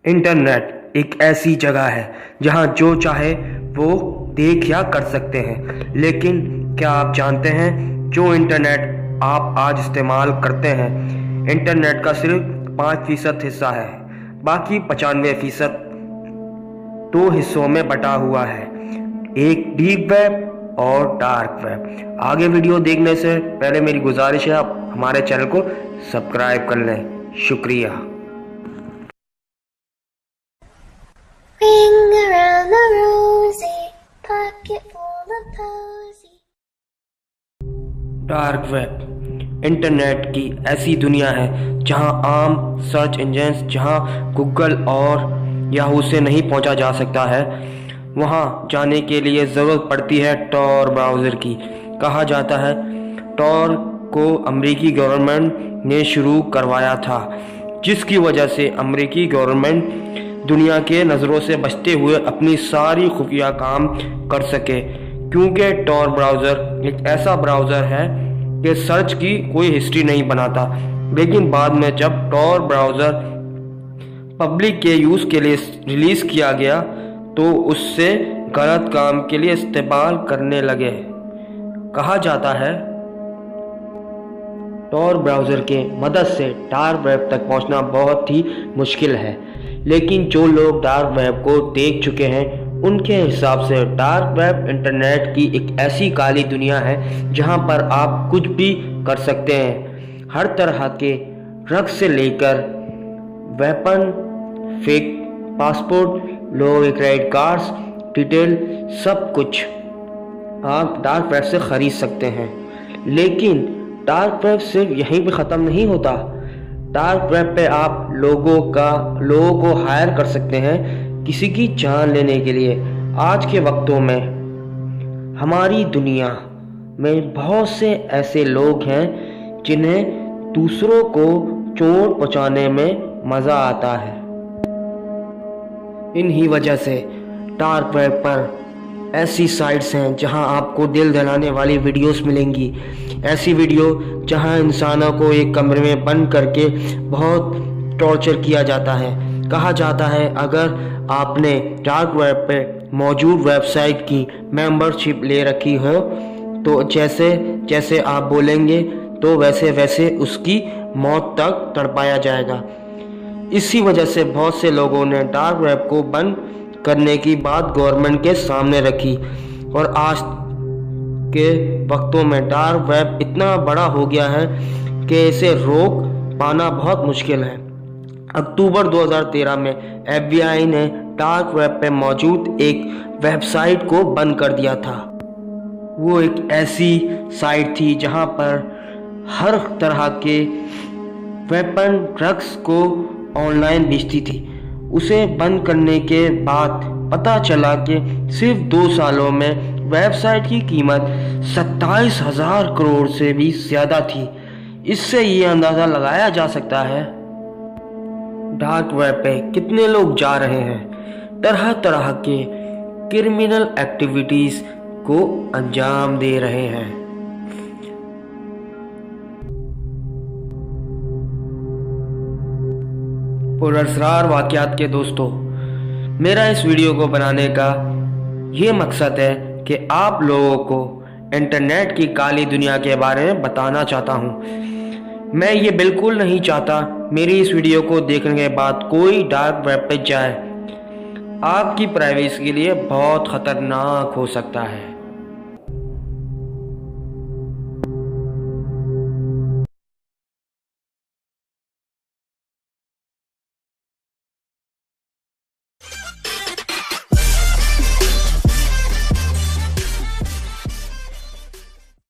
Internet एक ऐसी जगह है जहां जो चाहे वो देख या कर सकते हैं। लेकिन क्या आप जानते हैं जो इंटरनेट आप आज इस्तेमाल करते हैं, इंटरनेट का सिर्फ 5% हिस्सा है। बाकी 95% दो हिस्सों में बटा हुआ है, एक डीप वेब और डार्क वेब। आगे वीडियो देखने से पहले मेरी गुजारिश है आप हमारे चैनल को सब्सक्राइब कर लें। शुक्रिया। Ring around the rosy, pocket full of posy. Dark web internet की ऐसी दुनिया है जहां आम सर्च इंजन जहां गूगल और याहू से नहीं पहुंचा जा सकता है, वहां जाने के लिए ज़रूरत पड़ती है टॉर ब्राउज़र की। कहा जाता है टॉर को अमेरिकी गवर्नमेंट ने शुरू करवाया था, जिसकी वजह से अमेरिकी गवर्नमेंट दुनिया के नज़रों से बचते हुए अपनी सारी खुफिया काम कर सके। क्योंकि टॉर ब्राउज़र एक ऐसा ब्राउज़र है कि सर्च की कोई हिस्ट्री नहीं बनाता। लेकिन बाद में जब टॉर ब्राउज़र पब्लिक के यूज़ के लिए रिलीज़ किया गया तो उससे गलत काम के लिए इस्तेमाल करने लगे। कहा जाता है टॉर ब्राउज़र के मदद से डार्क वेब तक पहुंचना बहुत ही मुश्किल है, लेकिन जो लोग डार्क वेब को देख चुके हैं उनके हिसाब से डार्क वेब इंटरनेट की एक ऐसी काली दुनिया है जहां पर आप कुछ भी कर सकते हैं। हर तरह के ड्रग्स से लेकर वेपन, फेक पासपोर्ट, लोग क्रेडिट कार्ड्स डिटेल सब कुछ आप डार्क वेब से ख़रीद सकते हैं। लेकिन डार्क वेब सिर्फ यहीं पे ख़त्म नहीं होता। डार्क वेब पे आप लोगों को हायर कर सकते हैं किसी की जान लेने के लिए। आज के वक्तों में हमारी दुनिया में बहुत से ऐसे लोग हैं जिन्हें दूसरों को चोट पहुंचाने में मज़ा आता है। इन्हीं वजह से डार्क वेब पर ऐसी साइट्स हैं जहां आपको दिल दहलाने वाली वीडियोस मिलेंगी। ऐसी वीडियो जहां इंसानों को एक कमरे में बंद करके बहुत टॉर्चर किया जाता है। कहा जाता है अगर आपने डार्क वेब पे मौजूद वेबसाइट की मेंबरशिप ले रखी हो तो जैसे जैसे आप बोलेंगे तो वैसे वैसे उसकी मौत तक तड़पाया जाएगा। इसी वजह से बहुत से लोगों ने डार्क वेब को बंद करने की बात गवर्नमेंट के सामने रखी और आज के वक्तों में डार्क वेब इतना बड़ा हो गया है कि इसे रोक पाना बहुत मुश्किल है। अक्टूबर 2013 में FBI ने डार्क वेब पे मौजूद एक वेबसाइट को बंद कर दिया था। वो एक ऐसी साइट थी जहां पर हर तरह के वेपन, ड्रग्स को ऑनलाइन बेचती थी। उसे बंद करने के बाद पता चला कि सिर्फ 2 सालों में वेबसाइट की कीमत 27,000 करोड़ से भी ज़्यादा थी। इससे ये अंदाज़ा लगाया जा सकता है डार्क वेब पे कितने लोग जा रहे हैं, तरह तरह के क्रिमिनल एक्टिविटीज़ को अंजाम दे रहे हैं। पुरअसरार वाक़यात के दोस्तों, मेरा इस वीडियो को बनाने का ये मकसद है कि आप लोगों को इंटरनेट की काली दुनिया के बारे में बताना चाहता हूँ। मैं ये बिल्कुल नहीं चाहता मेरी इस वीडियो को देखने के बाद कोई डार्क वेब पे जाए। आपकी प्राइवेसी के लिए बहुत ख़तरनाक हो सकता है।